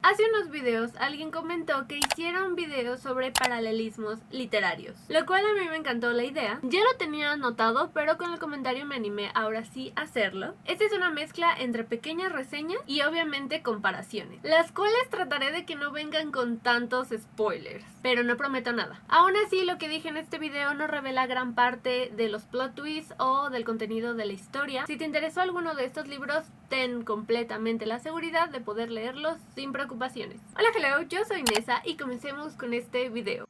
Hace unos videos alguien comentó que hiciera un video sobre paralelismos literarios, lo cual a mí me encantó la idea. Ya lo tenía anotado, pero con el comentario me animé ahora sí a hacerlo. Esta es una mezcla entre pequeñas reseñas y obviamente comparaciones, las cuales trataré de que no vengan con tantos spoilers, pero no prometo nada. Aún así, lo que dije en este video no revela gran parte de los plot twists o del contenido de la historia. Si te interesó alguno de estos libros, ten completamente la seguridad de poder leerlos sin preocupaciones. Hola, hello, yo soy Nessa y comencemos con este video.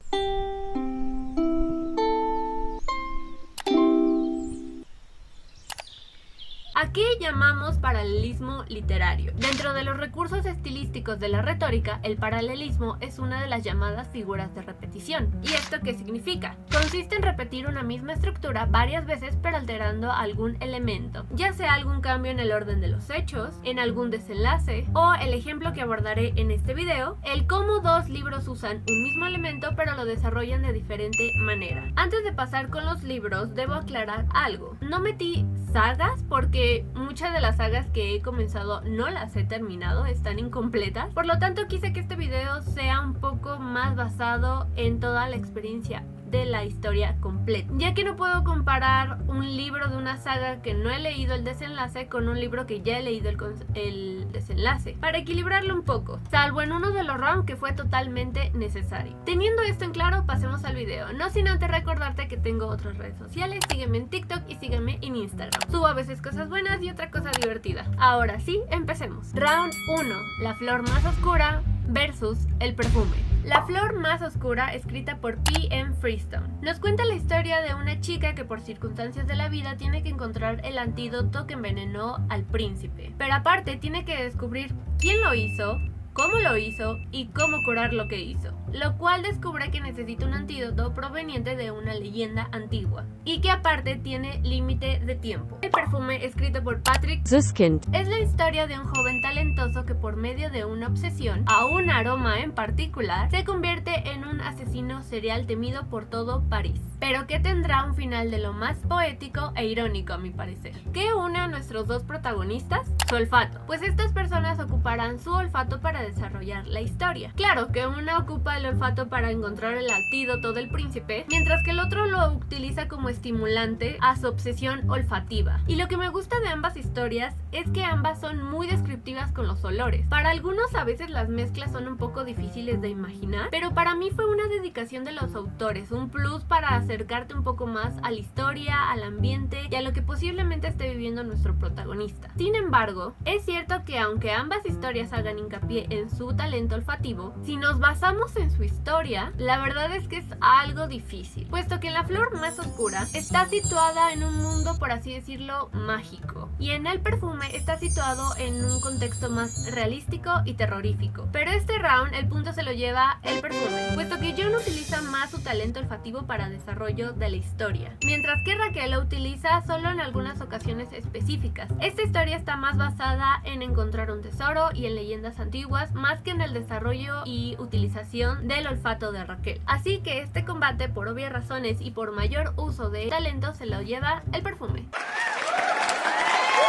¿A qué llamamos paralelismo literario? Dentro de los recursos estilísticos de la retórica, el paralelismo es una de las llamadas figuras de repetición. ¿Y esto qué significa? Consiste en repetir una misma estructura varias veces pero alterando algún elemento, ya sea algún cambio en el orden de los hechos, en algún desenlace, o el ejemplo que abordaré en este video, el cómo dos libros usan un mismo elemento pero lo desarrollan de diferente manera. Antes de pasar con los libros, debo aclarar algo. No metí sagas porque muchas de las sagas que he comenzado no las he terminado, están incompletas. Por lo tanto, quise que este video sea un poco más basado en toda la experiencia de la historia completa, ya que no puedo comparar un libro de una saga que no he leído el desenlace con un libro que ya he leído el desenlace, para equilibrarlo un poco, salvo en uno de los rounds que fue totalmente necesario. Teniendo esto en claro, pasemos al video, no sin antes recordarte que tengo otras redes sociales. Sígueme en TikTok y sígueme en Instagram. Subo a veces cosas buenas y otra cosa divertida. Ahora sí, empecemos. Round 1. La flor más oscura versus el perfume. La flor más oscura, escrita por P.M. Freestone, nos cuenta la historia de una chica que por circunstancias de la vida tiene que encontrar el antídoto que envenenó al príncipe, pero aparte tiene que descubrir quién lo hizo, cómo lo hizo y cómo curar lo que hizo, lo cual descubre que necesita un antídoto proveniente de una leyenda antigua y que aparte tiene límite de tiempo. El perfume, escrito por Patrick Süskind, es la historia de un joven talentoso que por medio de una obsesión a un aroma en particular se convierte en un asesino serial temido por todo París, pero que tendrá un final de lo más poético e irónico a mi parecer. ¿Qué une a nuestros dos protagonistas? Su olfato, pues estas personas ocuparán su olfato para desarrollar la historia. Claro que una ocupa el olfato para encontrar el antídoto del príncipe, mientras que el otro lo utiliza como estimulante a su obsesión olfativa. Y lo que me gusta de ambas historias es que ambas son muy descriptivas con los olores. Para algunos a veces las mezclas son un poco difíciles de imaginar, pero para mí fue una dedicación de los autores, un plus para acercarte un poco más a la historia, al ambiente y a lo que posiblemente esté viviendo nuestro protagonista. Sin embargo, es cierto que aunque ambas historias hagan hincapié en su talento olfativo, si nos basamos en su historia, la verdad es que es algo difícil, puesto que la flor más oscura está situada en un mundo, por así decirlo, mágico, y en el perfume está situado en un contexto más realístico y terrorífico. Pero este round el punto se lo lleva el perfume, puesto que John utiliza más su talento olfativo para desarrollo de la historia, mientras que Raquel lo utiliza solo en algunas ocasiones específicas. Esta historia está más basada en encontrar un tesoro y en leyendas antiguas, más que en el desarrollo y utilización del olfato de Raquel. Así que este combate, por obvias razones y por mayor uso de talento, se lo lleva el perfume.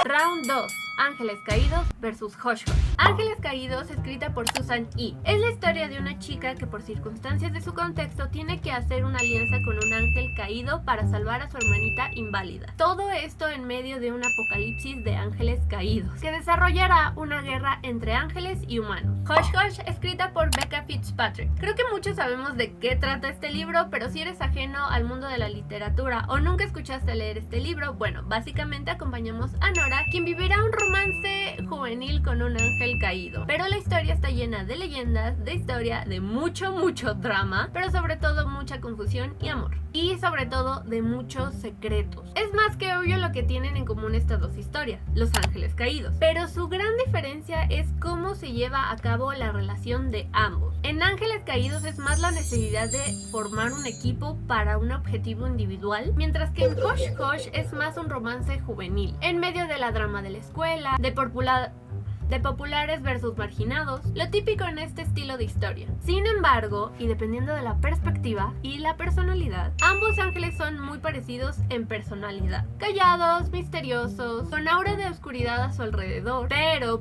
Round 2. Ángeles Caídos versus Hush Hush. Ángeles Caídos, escrita por Susan E. Es la historia de una chica que por circunstancias de su contexto tiene que hacer una alianza con un ángel caído para salvar a su hermanita inválida. Todo esto en medio de un apocalipsis de ángeles caídos, que desarrollará una guerra entre ángeles y humanos. Hush Hush, escrita por Becca Fitzpatrick. Creo que muchos sabemos de qué trata este libro, pero si eres ajeno al mundo de la literatura o nunca escuchaste leer este libro, bueno, básicamente acompañamos a Nora, quien vivirá un romance juvenil con un ángel caído. Pero la historia está llena de leyendas, de historia, de mucho drama, pero sobre todo mucha confusión y amor. Y sobre todo de muchos secretos. Es más que obvio lo que tienen en común estas dos historias, los ángeles caídos. Pero su gran diferencia es cómo se lleva a cabo la relación de ambos. En Ángeles Caídos es más la necesidad de formar un equipo para un objetivo individual, mientras que en Hush Hush es más un romance juvenil, en medio de la drama de la escuela, de popular de populares versus marginados, lo típico en este estilo de historia. Sin embargo, y dependiendo de la perspectiva y la personalidad, ambos ángeles son muy parecidos en personalidad. Callados, misteriosos, con aura de oscuridad a su alrededor,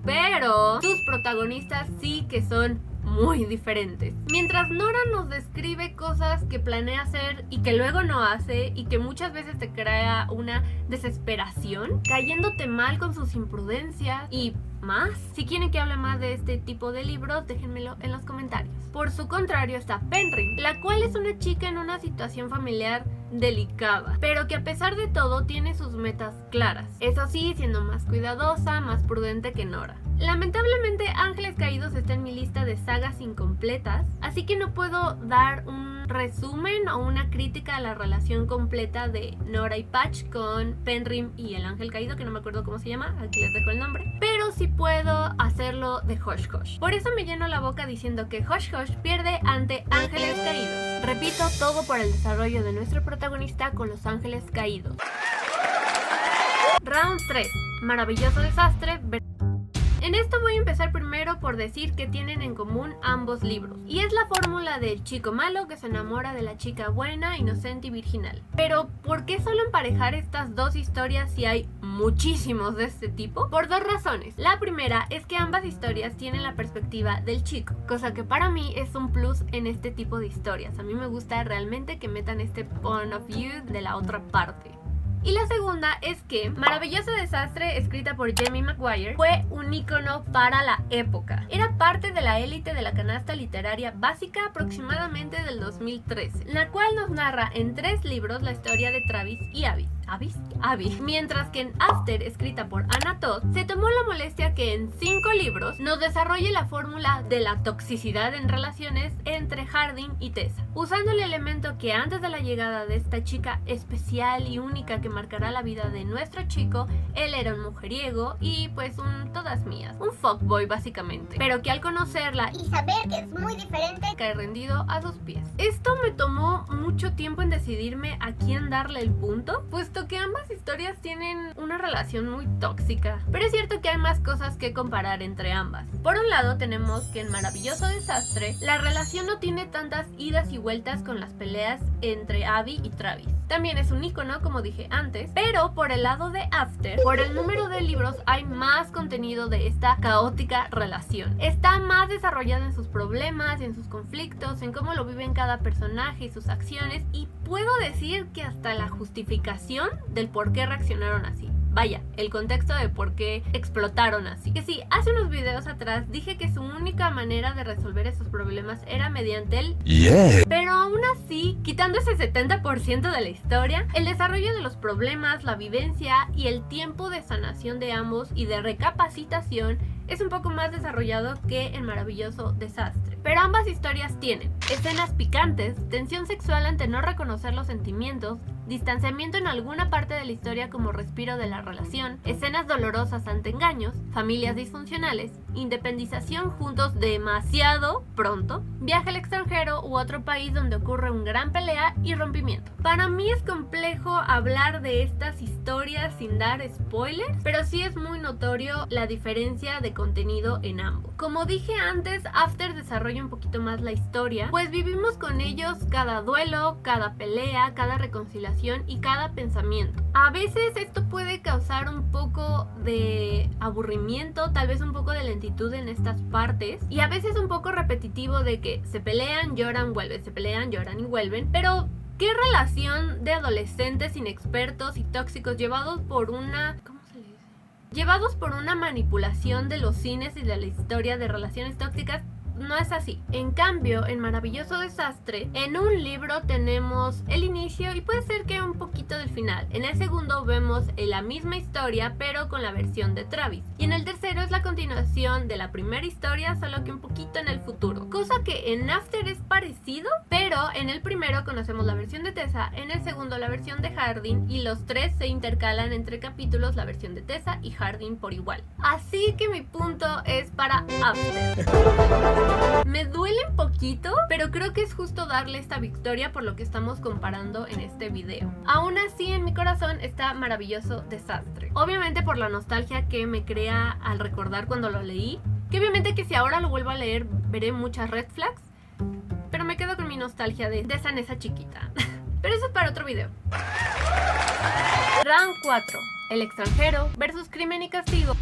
pero sus protagonistas sí que son muy diferentes. Mientras Nora nos describe cosas que planea hacer y que luego no hace y que muchas veces te crea una desesperación, cayéndote mal con sus imprudencias y más. Si quieren que hable más de este tipo de libros, déjenmelo en los comentarios. Por su contrario está Penryn, la cual es una chica en una situación familiar delicada, pero que a pesar de todo tiene sus metas claras. Eso sí, siendo más cuidadosa, más prudente que Nora. Lamentablemente, Ángeles Caídos está en mi lista de sagas incompletas, así que no puedo dar un resumen o una crítica a la relación completa de Nora y Patch con Penryn y el Ángel Caído, que no me acuerdo cómo se llama, aquí les dejo el nombre, pero sí puedo hacerlo de Hush Hush. Por eso me lleno la boca diciendo que Hush Hush pierde ante Ángeles Caídos. Repito, todo por el desarrollo de nuestro protagonista con los Ángeles Caídos. Round 3. Maravilloso Desastre. En esto voy a empezar primero por decir que tienen en común ambos libros, y es la fórmula del chico malo que se enamora de la chica buena, inocente y virginal. Pero, ¿por qué solo emparejar estas dos historias si hay muchísimos de este tipo? Por dos razones. La primera es que ambas historias tienen la perspectiva del chico, cosa que para mí es un plus en este tipo de historias. A mí me gusta realmente que metan este point of view de la otra parte. Y la segunda es que Maravilloso Desastre, escrita por Jamie Maguire, fue un ícono para la época. Era parte de la élite de la canasta literaria básica aproximadamente del 2013, la cual nos narra en 3 libros la historia de Travis y Abby. Mientras que en After, escrita por Anna Todd, se tomó la molestia que en 5 libros nos desarrolle la fórmula de la toxicidad en relaciones entre Hardin y Tessa, usando el elemento que antes de la llegada de esta chica especial y única que marcará la vida de nuestro chico, él era un mujeriego y pues un todas mías, un fuckboy básicamente, pero que al conocerla y saber que es muy diferente, cae rendido a sus pies. Esto me tomó mucho tiempo en decidirme a quién darle el punto, puesto que ambas historias tienen una relación muy tóxica, pero es cierto que hay más cosas que comparar entre ambas. Por un lado tenemos que en Maravilloso Desastre la relación no tiene tantas idas y vueltas con las peleas entre Abby y Travis. También es un ícono, como dije antes, pero por el lado de After, por el número de libros, hay más contenido de esta caótica relación. Está más desarrollada en sus problemas, en sus conflictos, en cómo lo viven cada personaje y sus acciones, y puedo decir que hasta la justificación del por qué reaccionaron así. Vaya, el contexto de por qué explotaron así. Que sí, hace unos videos atrás dije que su única manera de resolver esos problemas era mediante el pero aún así, quitando ese 70% de la historia, el desarrollo de los problemas, la vivencia y el tiempo de sanación de ambos y de recapacitación es un poco más desarrollado que en Maravilloso Desastre. Pero ambas historias tienen escenas picantes, tensión sexual ante no reconocer los sentimientos, distanciamiento en alguna parte de la historia como respiro de la relación, escenas dolorosas ante engaños, familias disfuncionales, independización juntos demasiado pronto, viaje al extranjero u otro país donde ocurre una gran pelea y rompimiento. Para mí es complejo hablar de estas historias sin dar spoilers, pero sí es muy notorio la diferencia de contenido en ambos. Como dije antes, After desarrolla un poquito más la historia, pues vivimos con ellos cada duelo, cada pelea, cada reconciliación y cada pensamiento. A veces esto puede causar un poco de aburrimiento, tal vez un poco de lentitud en estas partes, y a veces un poco repetitivo de que se pelean, lloran, vuelven, se pelean, lloran y vuelven, pero ¿qué relación de adolescentes inexpertos y tóxicos llevados por una... llevados por una manipulación de los cines y de la historia de relaciones tóxicas? No es así. En cambio, en Maravilloso Desastre, en un libro tenemos el inicio y puede ser que un poquito del final. En el segundo vemos la misma historia, pero con la versión de Travis. Y en el tercero es la continuación de la primera historia, solo que un poquito en el futuro. Cosa que en After es parecido, pero en el primero conocemos la versión de Tessa, en el segundo la versión de Hardin, y los tres se intercalan entre capítulos la versión de Tessa y Hardin por igual. Así que mi punto es para After. Me duele un poquito poquito, pero creo que es justo darle esta victoria por lo que estamos comparando en este video. Aún así, en mi corazón está Maravilloso Desastre. Obviamente por la nostalgia que me crea al recordar cuando lo leí, que obviamente que si ahora lo vuelvo a leer veré muchas red flags, pero me quedo con mi nostalgia de esa Nessa chiquita. Pero eso es para otro video. Round 4. El extranjero versus Crimen y Castigo.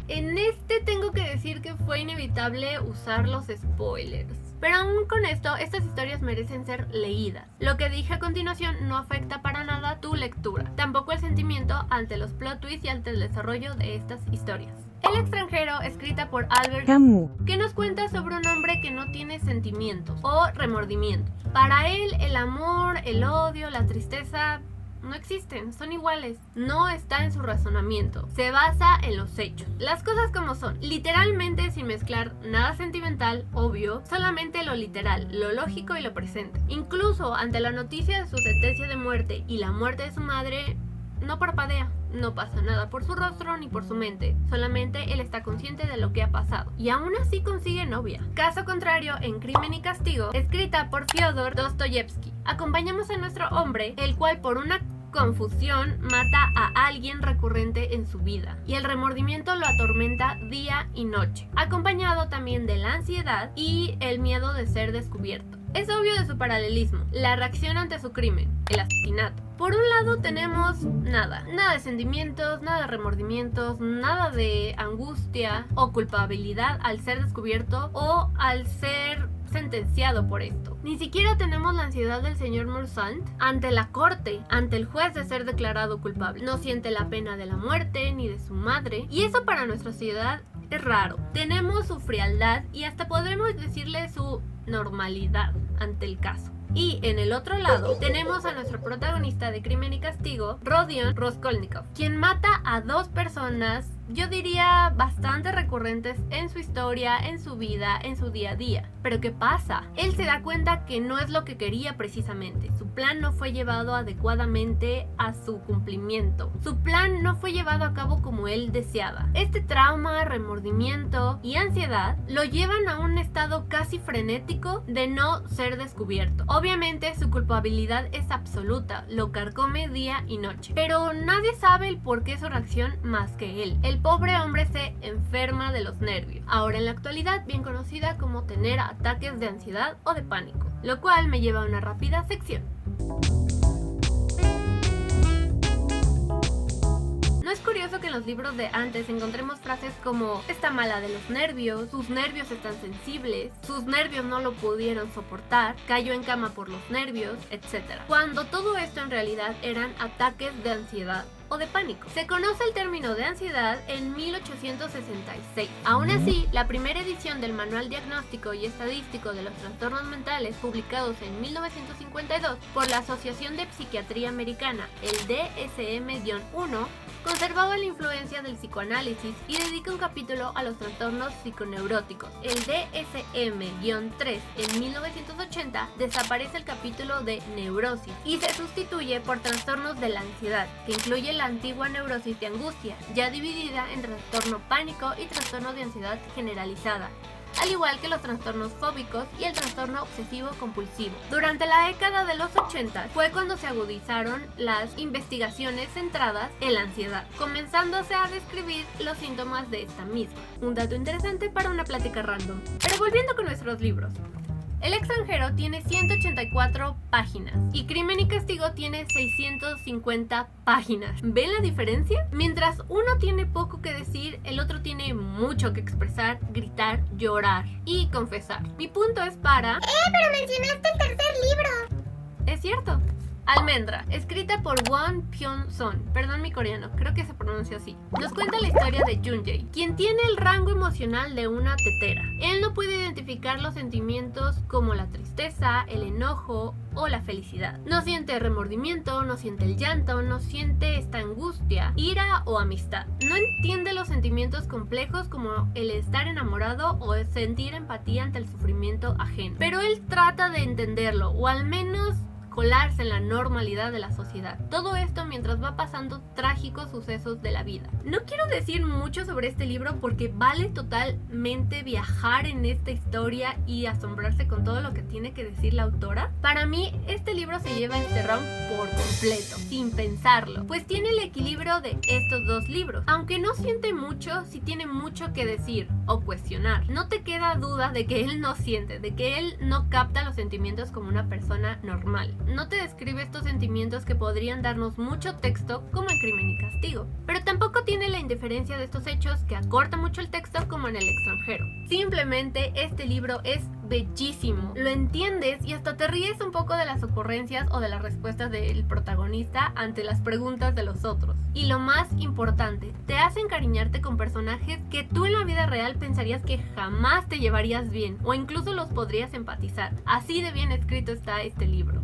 En este tengo que decir que fue inevitable usar los spoilers. Pero aún con esto, estas historias merecen ser leídas. Lo que dije a continuación no afecta para nada tu lectura, tampoco el sentimiento ante los plot twists y ante el desarrollo de estas historias. El extranjero, escrita por Albert Camus, que nos cuenta sobre un hombre que no tiene sentimientos o remordimientos. Para él, el amor, el odio, la tristeza no existen, son iguales. No está en su razonamiento, se basa en los hechos. Las cosas como son, literalmente sin mezclar nada sentimental, obvio, solamente lo literal, lo lógico y lo presente. Incluso ante la noticia de su sentencia de muerte y la muerte de su madre, no parpadea. No pasa nada por su rostro ni por su mente, solamente él está consciente de lo que ha pasado y aún así consigue novia. Caso contrario en Crimen y Castigo, escrita por Fyodor Dostoyevsky. Acompañamos a nuestro hombre, el cual por una confusión mata a alguien recurrente en su vida y el remordimiento lo atormenta día y noche, acompañado también de la ansiedad y el miedo de ser descubierto. Es obvio de su paralelismo, la reacción ante su crimen, el asesinato. Por un lado tenemos nada de sentimientos, nada de remordimientos, nada de angustia o culpabilidad al ser descubierto o al ser sentenciado por esto. Ni siquiera tenemos la ansiedad del señor Morsant ante la corte, ante el juez de ser declarado culpable. No siente la pena de la muerte ni de su madre y eso para nuestra sociedad es raro. Tenemos su frialdad y hasta podremos decirle su normalidad ante el caso. Y en el otro lado tenemos a nuestro protagonista de Crimen y Castigo, Rodion Raskolnikov, quien mata a dos personas, yo diría bastante recurrentes en su historia, en su vida, en su día a día. Pero ¿qué pasa? Él se da cuenta que no es lo que quería precisamente. Su plan no fue llevado adecuadamente a su cumplimiento. Su plan no fue llevado a cabo como él deseaba. Este trauma, remordimiento y ansiedad lo llevan a un estado casi frenético de no ser descubierto. Obviamente su culpabilidad es absoluta, lo carcome día y noche. Pero nadie sabe el por qué su reacción más que él. El pobre hombre se enferma de los nervios, ahora en la actualidad bien conocida como tener ataques de ansiedad o de pánico, lo cual me lleva a una rápida sección. ¿No es curioso que en los libros de antes encontremos frases como está mala de los nervios, sus nervios están sensibles, sus nervios no lo pudieron soportar, cayó en cama por los nervios, etc. Cuando todo esto en realidad eran ataques de ansiedad o de pánico. Se conoce el término de ansiedad en 1866. Aún así, la primera edición del Manual Diagnóstico y Estadístico de los Trastornos Mentales, publicados en 1952 por la Asociación de Psiquiatría Americana, el DSM-1, conservaba la influencia del psicoanálisis y dedica un capítulo a los trastornos psiconeuróticos. El DSM-3 en 1980 desaparece el capítulo de neurosis y se sustituye por trastornos de la ansiedad, que incluye la antigua neurosis de angustia, ya dividida en trastorno pánico y trastorno de ansiedad generalizada, al igual que los trastornos fóbicos y el trastorno obsesivo compulsivo. Durante la década de los 80 fue cuando se agudizaron las investigaciones centradas en la ansiedad, comenzándose a describir los síntomas de esta misma. Un dato interesante para una plática random. Pero volviendo con nuestros libros. El extranjero tiene 184 páginas y Crimen y Castigo tiene 650 páginas. ¿Ven la diferencia? Mientras uno tiene poco que decir, el otro tiene mucho que expresar, gritar, llorar y confesar. Mi punto es para... pero mencionaste el tercer libro. Es cierto. Almendra, escrita por Won Pyon-son, perdón mi coreano, creo que se pronuncia así. Nos cuenta la historia de Junjae, quien tiene el rango emocional de una tetera. Él no puede identificar los sentimientos como la tristeza, el enojo o la felicidad. No siente remordimiento, no siente el llanto, no siente esta angustia, ira o amistad. No entiende los sentimientos complejos como el estar enamorado o el sentir empatía ante el sufrimiento ajeno. Pero él trata de entenderlo, o al menos colarse en la normalidad de la sociedad. Todo esto mientras va pasando trágicos sucesos de la vida. No quiero decir mucho sobre este libro porque vale totalmente viajar en esta historia y asombrarse con todo lo que tiene que decir la autora. Para mí, este libro se lleva este round por completo, sin pensarlo, pues tiene el equilibrio de estos dos libros. Aunque no siente mucho, sí tiene mucho que decir o cuestionar. No te queda duda de que él no siente, de que él no capta los sentimientos como una persona normal. No te describe estos sentimientos que podrían darnos mucho texto como en Crimen y Castigo, pero tampoco tiene la indiferencia de estos hechos que acorta mucho el texto como en El extranjero. Simplemente este libro es bellísimo, lo entiendes y hasta te ríes un poco de las ocurrencias o de las respuestas del protagonista ante las preguntas de los otros. Y lo más importante, te hace encariñarte con personajes que tú en la vida real pensarías que jamás te llevarías bien o incluso los podrías empatizar. Así de bien escrito está este libro.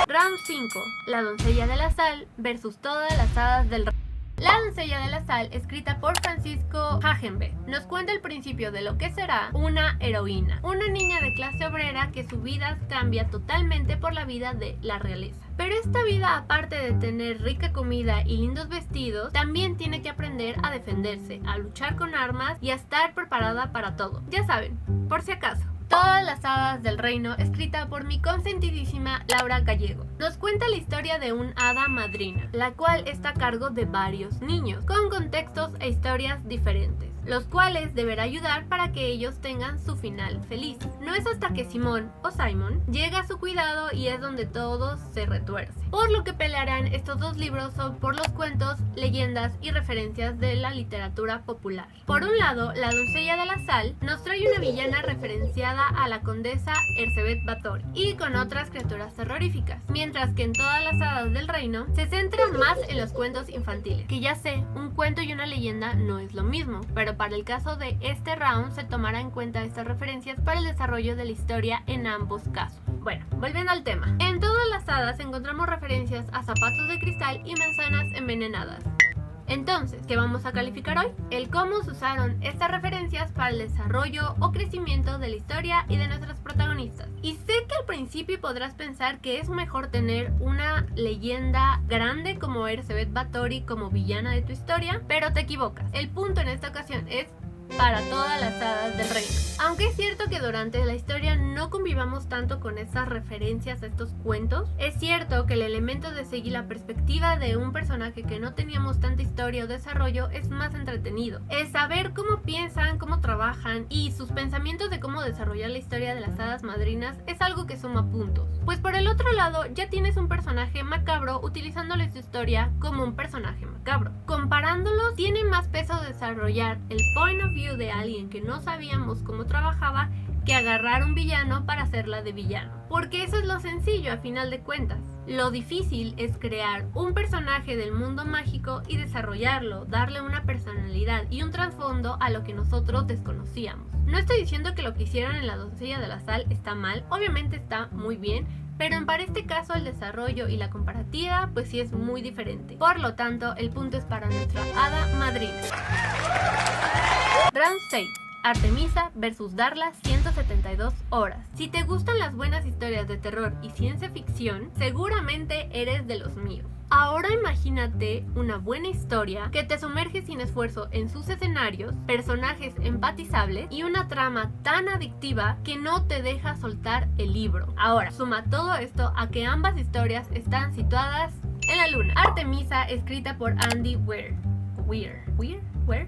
Round 5. La doncella de la sal versus todas las hadas del reino. La doncella de la sal, escrita por Francisco Hagenbeck, nos cuenta el principio de lo que será una heroína, una niña de clase obrera que su vida cambia totalmente por la vida de la realeza. Pero esta vida, aparte de tener rica comida y lindos vestidos, también tiene que aprender a defenderse, a luchar con armas y a estar preparada para todo. Ya saben, por si acaso. Todas las hadas del reino, escrita por mi consentidísima Laura Gallego. Nos cuenta la historia de un hada madrina, la cual está a cargo de varios niños, con contextos e historias diferentes, los cuales deberá ayudar para que ellos tengan su final feliz. No es hasta que Simón o Simon llega a su cuidado y es donde todo se retuerce. Por lo que pelearán estos dos libros son por los cuentos, leyendas y referencias de la literatura popular. Por un lado, La doncella de la sal nos trae una villana referenciada a la condesa Erzsébet Báthory y con otras criaturas terroríficas, mientras que en Todas las hadas del reino se centra más en los cuentos infantiles, que ya sé, un cuento y una leyenda no es lo mismo, pero para el caso de este round se tomará en cuenta estas referencias para el desarrollo de la historia en ambos casos. Bueno, volviendo al tema, en Todas las hadas encontramos referencias a zapatos de cristal y manzanas envenenadas. Entonces, ¿qué vamos a calificar hoy? El cómo se usaron estas referencias para el desarrollo o crecimiento de la historia y de nuestros protagonistas. Y sé que al principio podrás pensar que es mejor tener una leyenda grande como Erzsébet Báthory como villana de tu historia, pero te equivocas. El punto en esta ocasión es para todas las hadas del reino. Aunque es cierto que durante la historia no convivamos tanto con esas referencias a estos cuentos, es cierto que el elemento de seguir la perspectiva de un personaje que no teníamos tanta historia o desarrollo es más entretenido. Es saber cómo piensan, cómo trabajan y sus pensamientos de cómo desarrollar la historia de las hadas madrinas es algo que suma puntos. Pues por el otro lado ya tienes un personaje macabro utilizándole su historia como un personaje macabro. Comparándolos, tiene más peso desarrollar el point of view de alguien que no sabíamos cómo trabajaba que agarrar un villano para hacerla de villano. Porque eso es lo sencillo a final de cuentas. Lo difícil es crear un personaje del mundo mágico y desarrollarlo, darle una personalidad y un trasfondo a lo que nosotros desconocíamos. No estoy diciendo que lo que hicieron en La doncella de la sal está mal, obviamente está muy bien, pero para este caso el desarrollo y la comparativa pues sí es muy diferente. Por lo tanto, el punto es para nuestra hada madrina. Round 6. Artemisa versus Darla 172 horas. Si te gustan las buenas historias de terror y ciencia ficción, seguramente eres de los míos. Ahora imagínate una buena historia que te sumerge sin esfuerzo en sus escenarios, personajes empatizables y una trama tan adictiva que no te deja soltar el libro. Ahora, suma todo esto a que ambas historias están situadas en la luna. Artemisa, escrita por Andy Weir,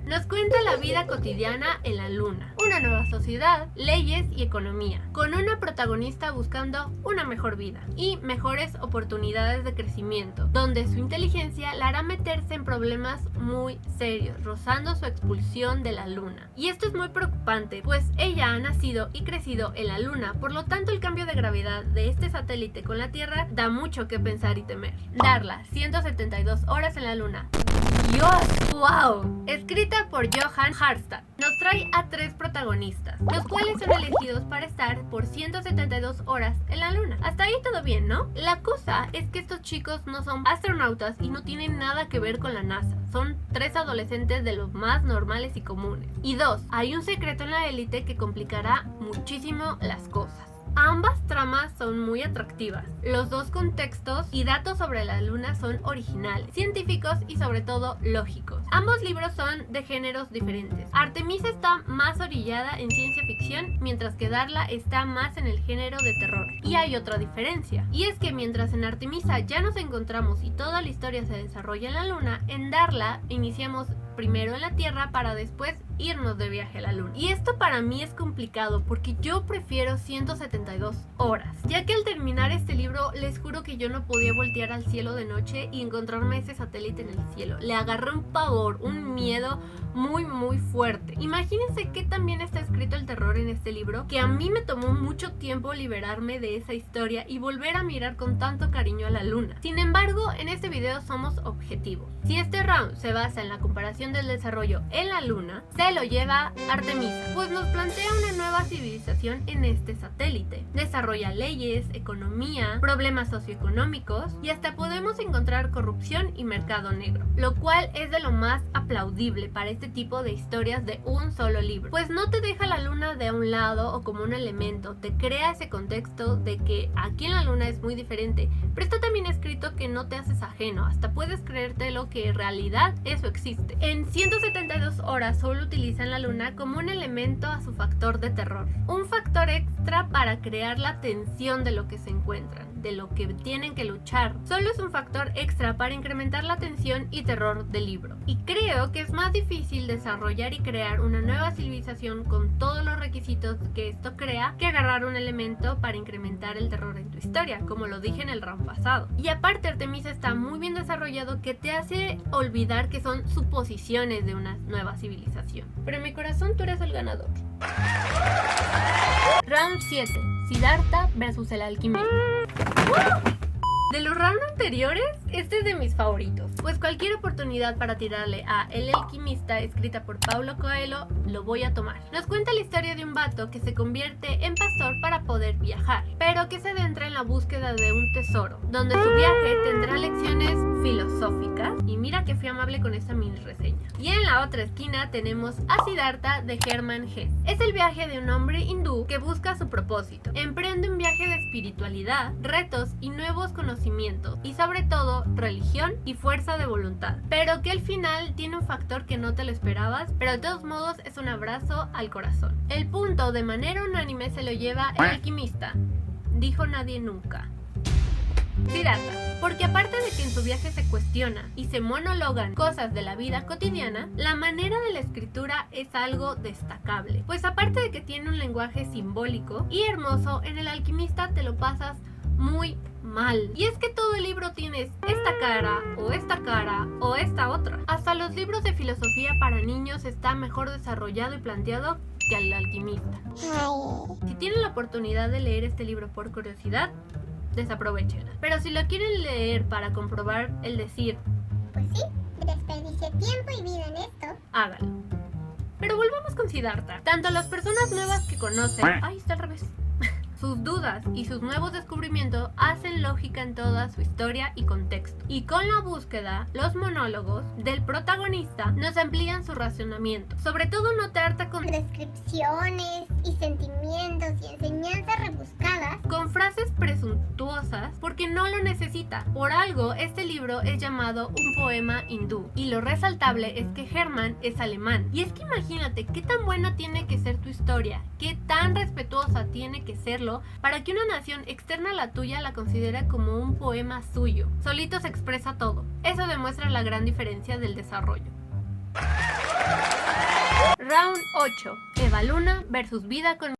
nos cuenta la vida cotidiana en la luna, una nueva sociedad, leyes y economía, con una protagonista buscando una mejor vida y mejores oportunidades de crecimiento, donde su inteligencia la hará meterse en problemas muy serios, rozando su expulsión de la luna. Y esto es muy preocupante, pues ella ha nacido y crecido en la luna, por lo tanto el cambio de gravedad de este satélite con la Tierra da mucho que pensar y temer. Darla, 172 horas en la luna. ¡Dios! ¡Wow! Escrita por Johan Harstad, nos trae a 3 protagonistas, los cuales son elegidos para estar por 172 horas en la luna. Hasta ahí todo bien, ¿no? La cosa es que estos chicos no son astronautas y no tienen nada que ver con la NASA. son 3 adolescentes de los más normales y comunes. Y 2, hay un secreto en la élite que complicará muchísimo las cosas. Ambas tramas son muy atractivas. Los dos contextos y datos sobre la luna son originales, científicos y sobre todo lógicos. Ambos libros son de géneros diferentes. Artemisa está más orillada en ciencia ficción, mientras que Darla está más en el género de terror. Y hay otra diferencia, y es que mientras en Artemisa ya nos encontramos y toda la historia se desarrolla en la luna, en Darla iniciamos primero en la Tierra para después irnos de viaje a la luna. Y esto para mí es complicado porque yo prefiero 172 horas, ya que al terminar este libro les juro que yo no podía voltear al cielo de noche y encontrarme ese satélite en el cielo. Le agarré un pavor, un miedo muy fuerte. Imagínense que también está escrito el terror en este libro, que a mí me tomó mucho tiempo liberarme de esa historia y volver a mirar con tanto cariño a la luna. Sin embargo, en este video somos objetivos. Si este round se basa en la comparación del desarrollo en la luna, se lo lleva Artemisa, pues nos plantea una nueva civilización en este satélite. Desarrolla leyes, economía, problemas socioeconómicos y hasta podemos encontrar corrupción y mercado negro, lo cual es de lo más aplaudible para este tipo de historias de un solo libro, pues no te deja la luna de un lado o como un elemento, te crea ese contexto de que aquí en la luna es muy diferente, pero está también escrito que no te haces ajeno, hasta puedes creértelo que en realidad eso existe. En 172 horas solo utilizan la luna como un elemento a su factor de terror, un factor extra para crear la tensión de lo que se encuentran, de lo que tienen que luchar. Solo es un factor extra para incrementar la tensión y terror del libro. Y creo que es más difícil desarrollar y crear una nueva civilización con todos los requisitos que esto crea que agarrar un elemento para incrementar el terror en tu historia, como lo dije en el round pasado. Y aparte Artemisa está muy bien desarrollado, que te hace olvidar que son suposiciones de una nueva civilización. Pero en mi corazón tú eres el ganador. Round 7. Siddhartha versus el alquimista. De los rounds anteriores, este es de mis favoritos, pues cualquier oportunidad para tirarle a El alquimista, escrita por Paulo Coelho, lo voy a tomar. Nos cuenta la historia de un vato que se convierte en pastor para poder viajar, pero que se adentra en la búsqueda de un tesoro, donde su viaje tendrá lecciones filosóficas, y mira que fui amable con esta mini reseña. Y en la otra esquina tenemos a Siddhartha de Hermann Hesse. Es el viaje de un hombre hindú que busca su propósito, emprende un viaje de espiritualidad, retos y nuevos conocimientos, y sobre todo religión y fuerza de voluntad, pero que al final tiene un factor que no te lo esperabas, pero de todos modos es un abrazo al corazón. El punto de manera unánime se lo lleva El alquimista, dijo nadie nunca. Siddhartha, porque aparte de que en su viaje se cuestiona y se monologan cosas de la vida cotidiana, la manera de la escritura es algo destacable, pues aparte de que tiene un lenguaje simbólico y hermoso, en El alquimista te lo pasas muy mal. Y es que todo el libro tienes esta cara o esta otra. Hasta los libros de filosofía para niños está mejor desarrollado y planteado que El alquimista. Si tienen la oportunidad de leer este libro por curiosidad, desaprovechenla. Pero si lo quieren leer para comprobar el decir, pues sí, desperdicié tiempo y vida en esto, háganlo. Pero volvamos con Siddhartha. Tanto las personas nuevas que conocen, ay, está al revés, sus dudas y sus nuevos descubrimientos hacen lógica en toda su historia y contexto. Y con la búsqueda, los monólogos del protagonista nos amplían su razonamiento. Sobre todo no te harta con descripciones y sentimientos y enseñanzas rebuscadas, con frases presuntuosas, porque no lo necesita. Por algo, este libro es llamado un poema hindú. Y lo resaltable es que Hermann es alemán. Y es que imagínate qué tan buena tiene que ser tu historia, qué tan respetuosa tiene que serlo para que una nación externa a la tuya la considere como un poema suyo. Solito se expresa todo. Eso demuestra la gran diferencia del desarrollo. Round 8. Eva Luna versus Vida con...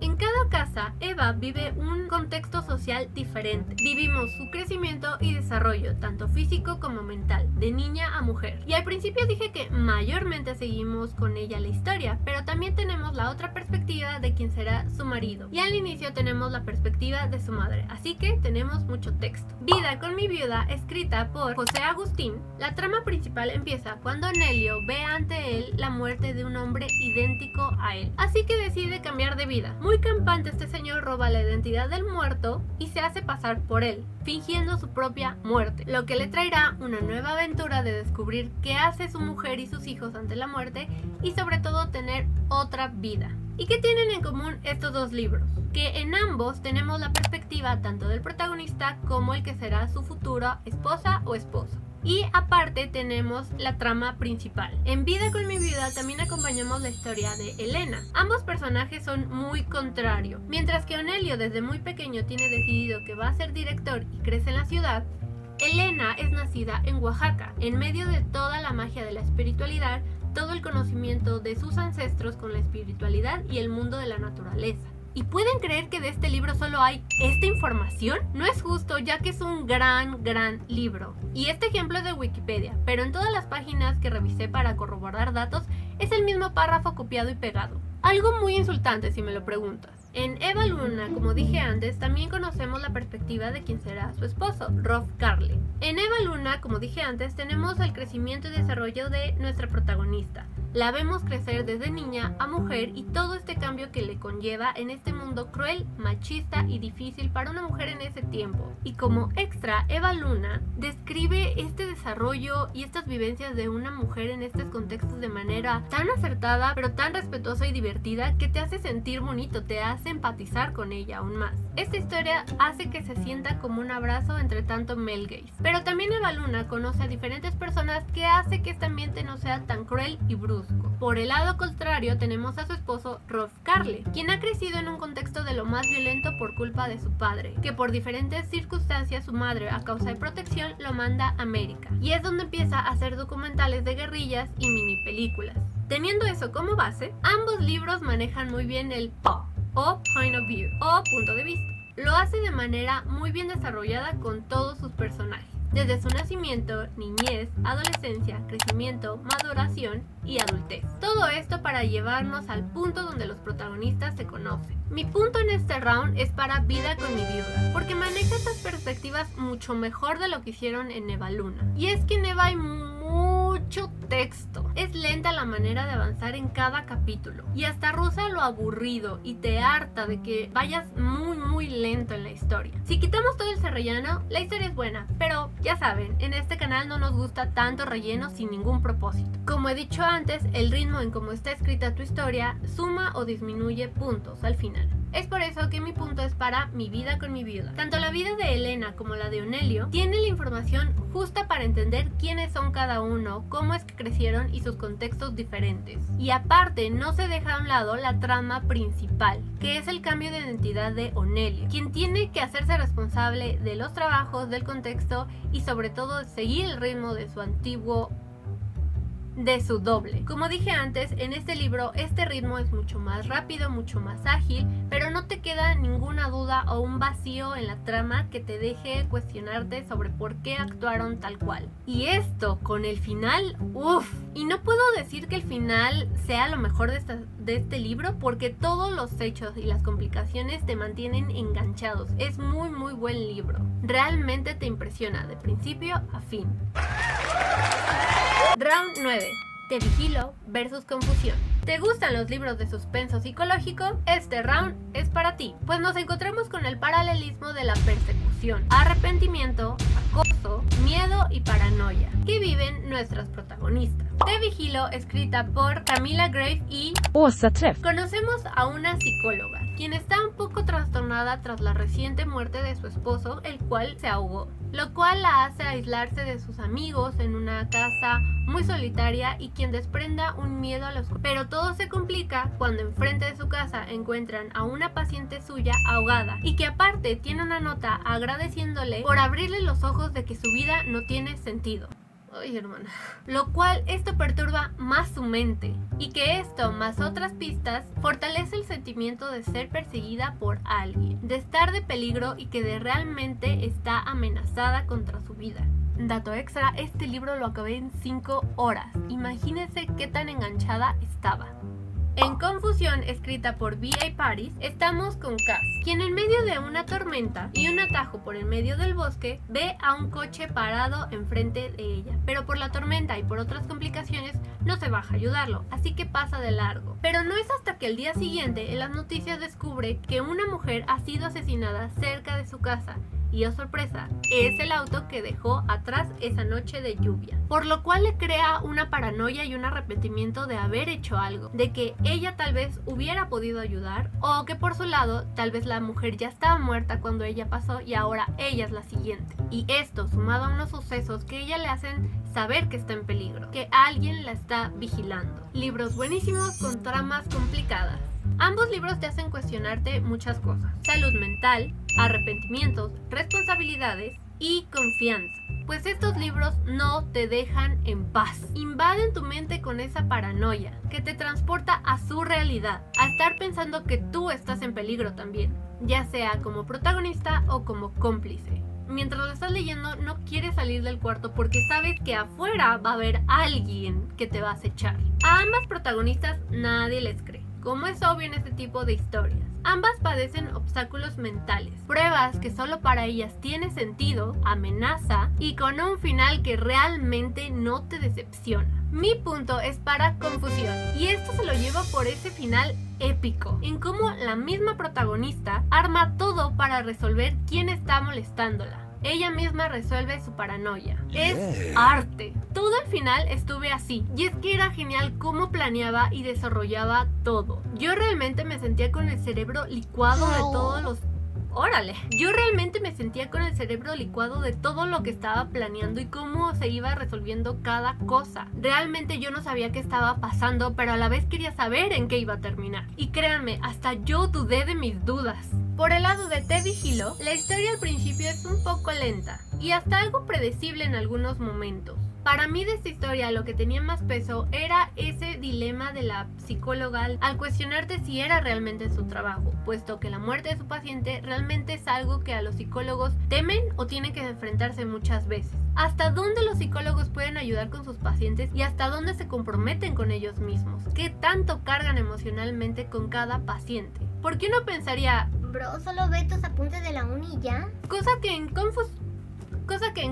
En cada casa, Eva vive un contexto social diferente. Vivimos su crecimiento y desarrollo, tanto físico como mental, de niña a mujer. Y al principio dije que mayormente seguimos con ella la historia, pero también tenemos la otra perspectiva de quien será su marido. Y al inicio tenemos la perspectiva de su madre, así que tenemos mucho texto. Vida con mi viuda, escrita por José Agustín. La trama principal empieza cuando Onelio ve ante él la muerte de un hombre idéntico a él, así que decide cambiar de vida. Muy campante, este señor roba la identidad del muerto y se hace pasar por él, fingiendo su propia muerte, lo que le traerá una nueva aventura de descubrir qué hace su mujer y sus hijos ante la muerte y sobre todo tener otra vida. ¿Y qué tienen en común estos dos libros? Que en ambos tenemos la perspectiva tanto del protagonista como el que será su futura esposa o esposo. Y aparte tenemos la trama principal. En Vida con mi viuda también acompañamos la historia de Elena. Ambos personajes son muy contrarios. Mientras que Onelio desde muy pequeño tiene decidido que va a ser director y crece en la ciudad, Elena es nacida en Oaxaca, en medio de toda la magia de la espiritualidad, todo el conocimiento de sus ancestros con la espiritualidad y el mundo de la naturaleza. ¿Y pueden creer que de este libro solo hay esta información? No es justo, ya que es un gran libro. Y este ejemplo es de Wikipedia, pero en todas las páginas que revisé para corroborar datos es el mismo párrafo copiado y pegado. Algo muy insultante si me lo preguntas. En Eva Luna, como dije antes, también conocemos la perspectiva de quien será su esposo, Rolf Carle. En Eva Luna, como dije antes, tenemos el crecimiento y desarrollo de nuestra protagonista. La vemos crecer desde niña a mujer y todo este cambio que le conlleva en este mundo cruel, machista y difícil para una mujer en ese tiempo. Y como extra, Eva Luna describe este desarrollo y estas vivencias de una mujer en estos contextos de manera tan acertada, pero tan respetuosa y divertida que te hace sentir bonito, te hace empatizar con ella aún más. Esta historia hace que se sienta como un abrazo entre tanto male gaze. Pero también Eva Luna conoce a diferentes personas que hace que este ambiente no sea tan cruel y brusco. Por el lado contrario tenemos a su esposo Rolf Carle, quien ha crecido en un contexto de lo más violento por culpa de su padre, que por diferentes circunstancias su madre, a causa de protección, lo manda a América. Y es donde empieza a hacer documentales de guerrillas y mini películas. Teniendo eso como base, ambos libros manejan muy bien el POV, o Point of View, o punto de vista. Lo hace de manera muy bien desarrollada con todos sus personajes, desde su nacimiento, niñez, adolescencia, crecimiento, maduración y adultez. Todo esto para llevarnos al punto donde los protagonistas se conocen. Mi punto en este round es para Vida con mi viuda, porque maneja estas perspectivas mucho mejor de lo que hicieron en Eva Luna. Y es que en Eva hay mucho texto. Es lenta la manera de avanzar en cada capítulo y hasta roza lo aburrido y te harta de que vayas muy lento en la historia. Si quitamos todo ese relleno, la historia es buena, pero ya saben, en este canal no nos gusta tanto relleno sin ningún propósito. Como he dicho antes, el ritmo en cómo está escrita tu historia suma o disminuye puntos al final. Es por eso que mi punto es para Mi vida con mi viuda. Tanto la vida de Elena como la de Onelio tiene la información justa para entender quiénes son cada uno, cómo es que crecieron y sus contextos diferentes. Y aparte no se deja a un lado la trama principal, que es el cambio de identidad de Onelio, quien tiene que hacerse responsable de los trabajos, del contexto y sobre todo seguir el ritmo de su antiguo de su doble. Como dije antes, en este libro este ritmo es mucho más rápido, mucho más ágil, pero no te queda ninguna duda o un vacío en la trama que te deje cuestionarte sobre por qué actuaron tal cual. Y esto con el final, uff. Y no puedo decir que el final sea lo mejor de este libro, porque todos los hechos y las complicaciones te mantienen enganchados. Es muy buen libro. Realmente te impresiona de principio a fin. Round 9. Te vigilo versus confusión. ¿Te gustan los libros de suspenso psicológico? Este round es para ti, pues nos encontramos con el paralelismo de la persecución, arrepentimiento, acoso, miedo y paranoia que viven nuestras protagonistas. Te vigilo, escrita por Camilla Grave y Åsa Träff. Conocemos a una psicóloga, quien está un poco trastornada tras la reciente muerte de su esposo, el cual se ahogó, lo cual la hace aislarse de sus amigos en una casa muy solitaria y quien desprenda un miedo a los... Pero todo se complica cuando enfrente de su casa encuentran a una paciente suya ahogada y que aparte tiene una nota agradeciéndole por abrirle los ojos de que su vida no tiene sentido. Ay, hermana. Lo cual esto perturba más su mente, y que esto, más otras pistas, fortalece el sentimiento de ser perseguida por alguien, de estar de peligro y que de realmente está amenazada contra su vida. Dato extra, este libro lo acabé en 5 horas. Imagínense qué tan enganchada estaba. En Confusión, escrita por B.A. Paris, estamos con Cass, quien en medio de una tormenta y un atajo por el medio del bosque, ve a un coche parado enfrente de ella, pero por la tormenta y por otras complicaciones no se baja a ayudarlo, así que pasa de largo. Pero no es hasta que el día siguiente en las noticias descubre que una mujer ha sido asesinada cerca de su casa. Y, oh sorpresa, es el auto que dejó atrás esa noche de lluvia. Por lo cual le crea una paranoia y un arrepentimiento de haber hecho algo, de que ella tal vez hubiera podido ayudar, o que por su lado, tal vez la mujer ya estaba muerta cuando ella pasó y ahora ella es la siguiente. Y esto, sumado a unos sucesos que ella le hacen saber que está en peligro, que alguien la está vigilando. Libros buenísimos con tramas complicadas. Ambos libros te hacen cuestionarte muchas cosas: salud mental, arrepentimientos, responsabilidades y confianza. Pues estos libros no te dejan en paz. Invaden tu mente con esa paranoia que te transporta a su realidad, a estar pensando que tú estás en peligro también, ya sea como protagonista o como cómplice. Mientras lo estás leyendo no quieres salir del cuarto porque sabes que afuera va a haber alguien que te va a acechar. A ambas protagonistas nadie les cree, como es obvio en este tipo de historias. Ambas padecen obstáculos mentales, pruebas que solo para ellas tiene sentido, amenaza y con un final que realmente no te decepciona. Mi punto es para Confusión, y esto se lo lleva por ese final épico, en cómo la misma protagonista arma todo para resolver quién está molestándola. Ella misma resuelve su paranoia. Es arte. Todo el final estuve así. Y es que era genial cómo planeaba y desarrollaba todo. Yo realmente me sentía con el cerebro licuado de todos los... ¡Órale! Yo realmente me sentía con el cerebro licuado de todo lo que estaba planeando y cómo se iba resolviendo cada cosa. Realmente yo no sabía qué estaba pasando, pero a la vez quería saber en qué iba a terminar. Y créanme, hasta yo dudé de mis dudas. Por el lado de Te Vigilo, la historia al principio es un poco lenta y hasta algo predecible en algunos momentos. Para mí de esta historia lo que tenía más peso era ese dilema de la psicóloga al cuestionarte si era realmente su trabajo, puesto que la muerte de su paciente realmente es algo que a los psicólogos temen o tienen que enfrentarse muchas veces. ¿Hasta dónde los psicólogos pueden ayudar con sus pacientes y hasta dónde se comprometen con ellos mismos? ¿Qué tanto cargan emocionalmente con cada paciente? Porque uno pensaría, Bro, solo ve tus apuntes de la uni y ya. Cosa que en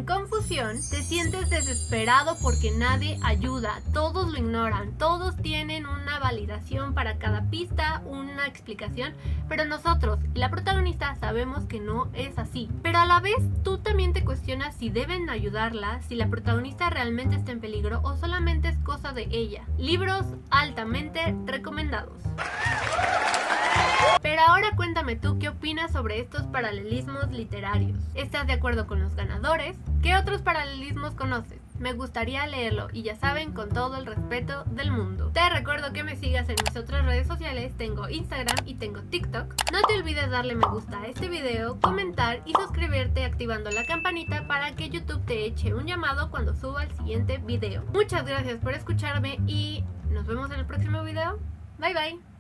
Confusión te sientes desesperado porque nadie ayuda, todos lo ignoran, todos tienen una validación para cada pista, una explicación, pero nosotros y la protagonista sabemos que no es así. Pero a la vez tú también te cuestionas si deben ayudarla, si la protagonista realmente está en peligro o solamente es cosa de ella. Libros altamente recomendados. Pero ahora cuéntame tú qué opinas sobre estos paralelismos literarios. ¿Estás de acuerdo con los ganadores? ¿Qué otros paralelismos conoces? Me gustaría leerlo y ya saben, con todo el respeto del mundo. Te recuerdo que me sigas en mis otras redes sociales, tengo Instagram y tengo TikTok. No te olvides darle me gusta a este video, comentar y suscribirte activando la campanita para que YouTube te eche un llamado cuando suba el siguiente video. Muchas gracias por escucharme y nos vemos en el próximo video. Bye bye.